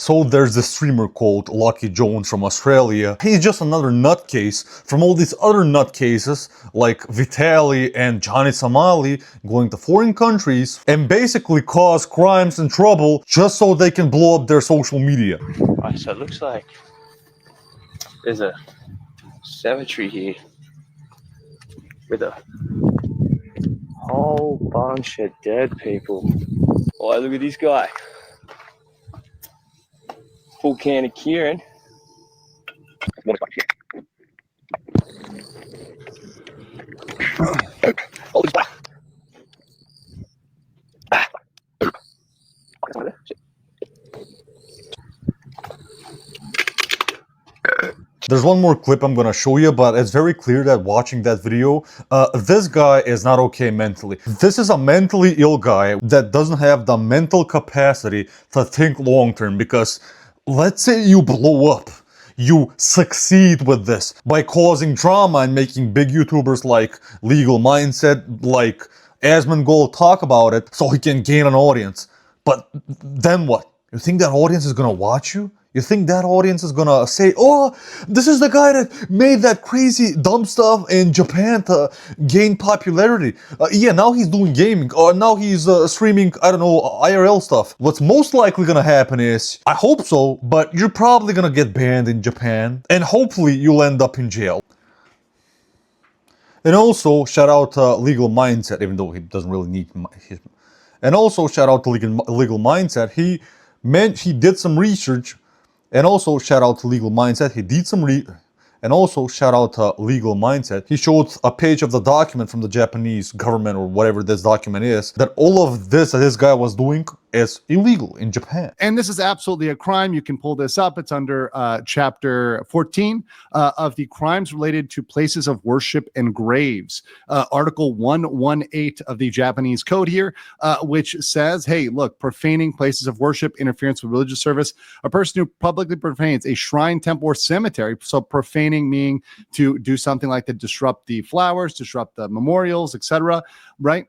So there's this streamer called Lochie Jones from Australia. He's just another nutcase from all these other nutcases like Vitaly and Johnny Somali going to foreign countries and basically cause crimes and trouble just so they can blow up their social media. Alright, so it looks like there's a cemetery here with a whole bunch of dead people. Oh, look at this guy. Full can of Kieran. Oh, he's back. There's one more clip I'm gonna show you, but it's very clear that watching that video, this guy is not okay mentally. This is a mentally ill guy that doesn't have the mental capacity to think long term, because let's say you blow up. You succeed with this by causing drama and making big YouTubers like Legal Mindset, like Asmongold talk about it so he can gain an audience. But then what? You think that audience is gonna watch you? You think that audience is gonna say, oh, this is the guy that made that crazy dumb stuff in Japan to gain popularity. Yeah, now he's doing gaming, or now he's streaming, I don't know, IRL stuff. What's most likely gonna happen is, I hope so, but you're probably gonna get banned in Japan, and hopefully you'll end up in jail. And also, shout out to Legal Mindset, even though he doesn't really need his... And also, shout out to Legal Mindset, he did some research. And also, shout out to Legal Mindset, he did some and also, shout out to Legal Mindset, he showed a page of the document from the Japanese government, or whatever this document is, that all of this that this guy was doing is illegal in Japan. And this is absolutely a crime. You can pull this up. It's under chapter 14 of the crimes related to places of worship and graves. Article 118 of the Japanese code here, which says, hey, look, profaning places of worship, interference with religious service, a person who publicly profanes a shrine, temple, or cemetery. So profaning meaning to do something like to disrupt the flowers, disrupt the memorials, etc., right?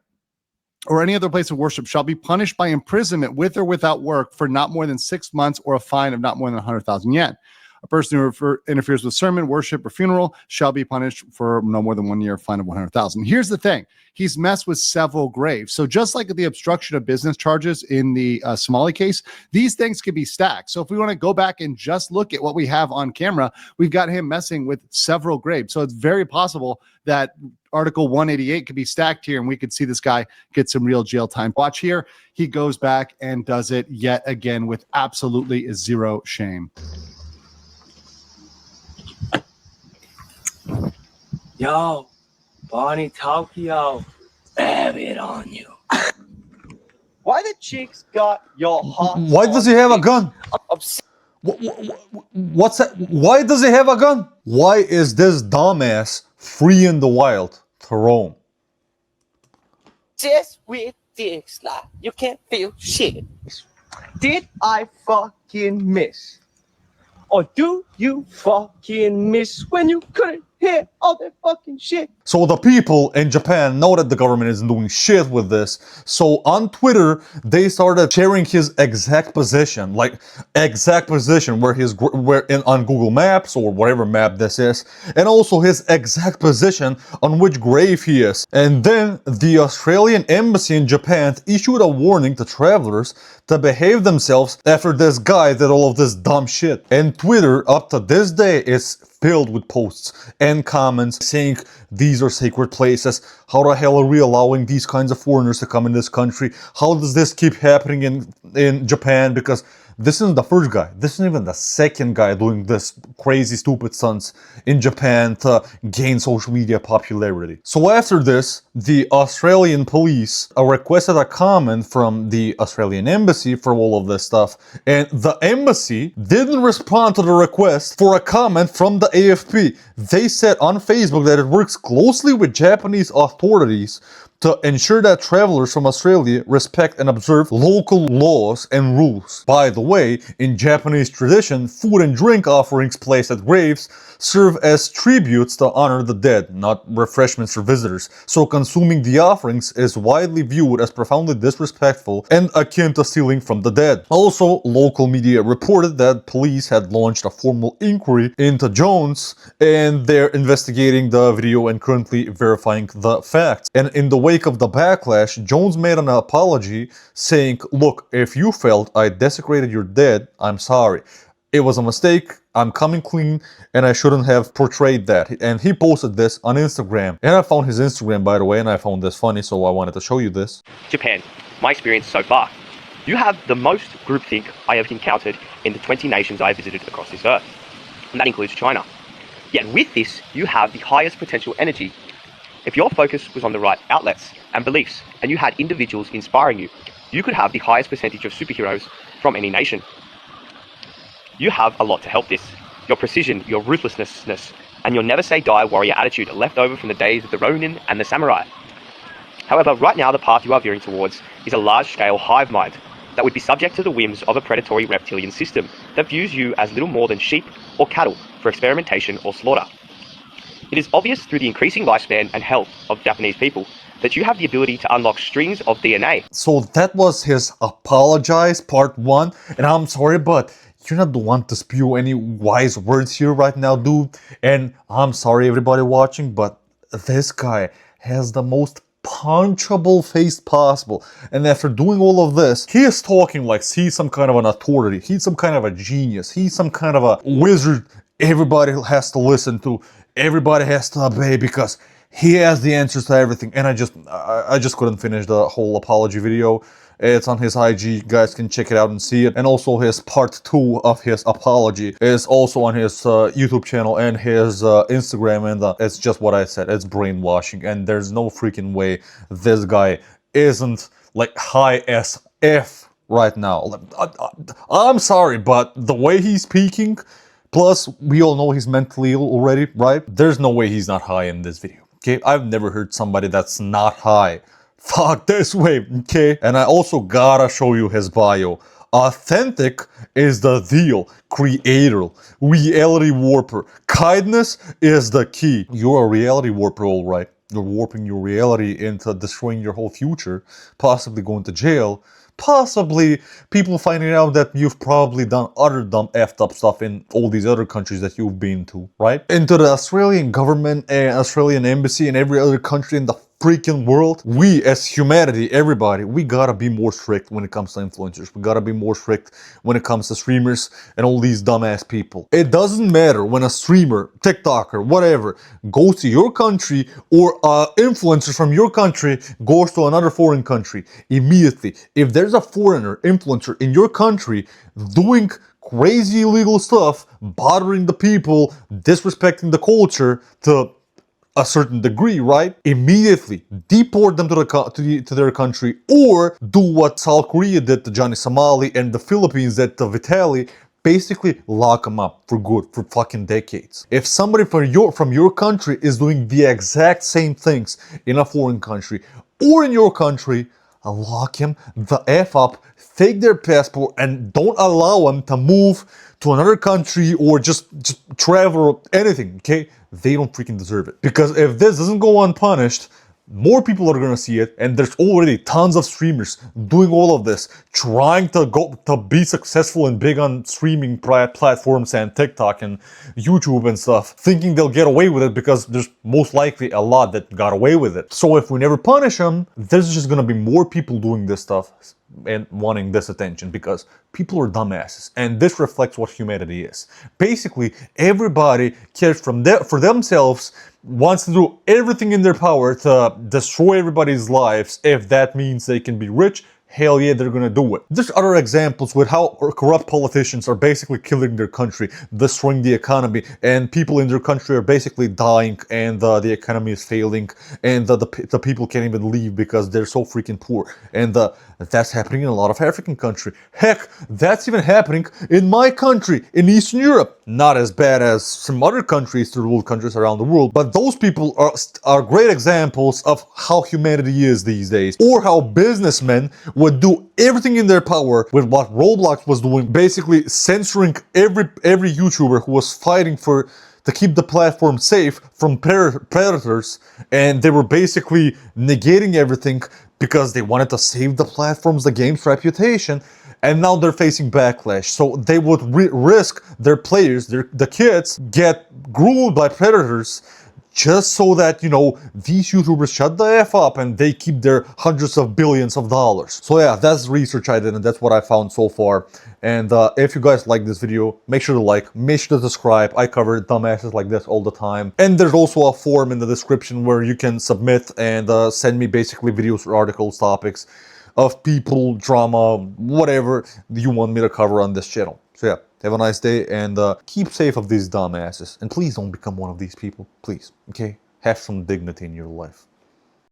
Or any other place of worship shall be punished by imprisonment with or without work for not more than 6 months, or a fine of not more than 100,000 yen. A person who interferes with sermon, worship, or funeral shall be punished for no more than 1 year, fine of 100,000. Here's the thing. He's messed with several graves. So just like the obstruction of business charges in the Somali case, these things can be stacked. So if we want to go back and just look at what we have on camera, we've got him messing with several graves. So it's very possible that Article 188 could be stacked here, and we could see this guy get some real jail time. Watch here. He goes back and does it yet again with absolutely zero shame. Yo, Bonnie Tokyo, have it on you. Why the chicks got your heart? Why does he have a gun? What's that? Why does he have a gun? Why is this dumbass free in the wild to roam? Just with dicks like you can't feel shit. Did I fucking miss? Or do you fucking miss when you couldn't hear all that fucking shit? So the people in Japan know that the government isn't doing shit with this. So on Twitter, they started sharing his exact position, like exact position where on Google Maps or whatever map this is, and also his exact position on which grave he is. And then the Australian embassy in Japan issued a warning to travelers to behave themselves after this guy did all of this dumb shit. And Twitter, up to this day, is filled with posts and comments saying these are sacred places. How the hell are we allowing these kinds of foreigners to come in this country? How does this keep happening in Japan? Because this isn't the first guy. This isn't even the second guy doing this crazy, stupid stunts in Japan to gain social media popularity. So after this, the Australian police requested a comment from the Australian embassy for all of this stuff. And the embassy didn't respond to the request for a comment from the AFP. They said on Facebook that it works closely with Japanese authorities to ensure that travelers from Australia respect and observe local laws and rules. By the way, in Japanese tradition, food and drink offerings placed at graves serve as tributes to honor the dead, not refreshments for visitors. So consuming the offerings is widely viewed as profoundly disrespectful and akin to stealing from the dead. Also, local media reported that police had launched a formal inquiry into Jones, and they're investigating the video and currently verifying the facts. And in the wake of the backlash, Jones made an apology saying, "Look, if you felt I desecrated your dead, I'm sorry. It was a mistake, I'm coming clean, and I shouldn't have portrayed that." And he posted this on Instagram. And I found his Instagram, by the way, and I found this funny, so I wanted to show you this. Japan, my experience so far. You have the most groupthink I have encountered in the 20 nations I have visited across this earth. And that includes China. Yet with this, you have the highest potential energy. If your focus was on the right outlets and beliefs, and you had individuals inspiring you, you could have the highest percentage of superheroes from any nation. You have a lot to help this. Your precision, your ruthlessness, and your never say die warrior attitude are left over from the days of the Ronin and the samurai. However, right now the path you are veering towards is a large-scale hive mind that would be subject to the whims of a predatory reptilian system that views you as little more than sheep or cattle for experimentation or slaughter. It is obvious through the increasing lifespan and health of Japanese people that you have the ability to unlock strings of DNA. So that was his apologize part 1, and I'm sorry, but you're not the one to spew any wise words here right now, dude. And I'm sorry everybody watching, but this guy has the most punchable face possible. And after doing all of this, he is talking like he's some kind of an authority. He's some kind of a genius. He's some kind of a wizard everybody has to listen to. Everybody has to obey because he has the answers to everything. And I just couldn't finish the whole apology video. It's on his IG, you guys can check it out and see it. And also his part 2 of his apology is also on his YouTube channel and his Instagram, and it's just what I said, it's brainwashing, and there's no freaking way this guy isn't like high as F right now. I'm sorry, but the way he's speaking, plus we all know he's mentally ill already, right? There's no way he's not high in this video, okay? I've never heard somebody that's not high talk this way, okay? And I also gotta show you his bio. Authentic is the deal. Creator. Reality warper. Kindness is the key. You're a reality warper, alright. You're warping your reality into destroying your whole future. Possibly going to jail. Possibly people finding out that you've probably done other dumb effed up stuff in all these other countries that you've been to, right? Into the Australian government and Australian embassy and every other country in the freaking world, we as humanity, everybody, we gotta be more strict when it comes to influencers. We gotta be more strict when it comes to streamers and all these dumbass people. It doesn't matter when a streamer, TikToker, whatever, goes to your country or an influencer from your country goes to another foreign country. Immediately, if there's a foreigner influencer in your country doing crazy illegal stuff, bothering the people, disrespecting the culture to a certain degree, right? Immediately deport them to their country, or do what South Korea did to Johnny Somali and the Philippines did to Vitaly. Basically lock them up for good for fucking decades. If somebody from your country is doing the exact same things in a foreign country or in your country, lock him the F up, take their passport, and don't allow them to move to another country or just travel or anything, okay? They don't freaking deserve it. Because if this doesn't go unpunished, more people are gonna see it, and there's already tons of streamers doing all of this, trying to be successful and big on streaming platforms and TikTok and YouTube and stuff, thinking they'll get away with it because there's most likely a lot that got away with it. So if we never punish them, there's just gonna be more people doing this stuff and wanting this attention because people are dumbasses, and this reflects what humanity is. Basically, everybody cares for themselves, wants to do everything in their power to destroy everybody's lives if that means they can be rich, hell yeah, they're gonna do it. There's other examples with how corrupt politicians are basically killing their country, destroying the economy, and people in their country are basically dying, and the economy is failing, and the people can't even leave because they're so freaking poor. And that's happening in a lot of African countries. Heck, that's even happening in my country, in Eastern Europe. Not as bad as some other countries, third world countries around the world, but those people are great examples of how humanity is these days, or how businessmen would do everything in their power with what Roblox was doing, basically censoring every YouTuber who was fighting to keep the platform safe from predators, and they were basically negating everything because they wanted to save the platform's, the game's reputation. And now they're facing backlash. So they would risk their players, the kids, get groomed by predators just so that, you know, these YouTubers shut the F up and they keep their hundreds of billions of dollars. So yeah, that's research I did, and that's what I found so far. And if you guys like this video, make sure to like, make sure to subscribe. I cover dumbasses like this all the time. And there's also a form in the description where you can submit and send me basically videos or articles, topics of people, drama, whatever you want me to cover on this channel. So yeah, have a nice day, and keep safe of these dumbasses. And please don't become one of these people, please, okay? Have some dignity in your life.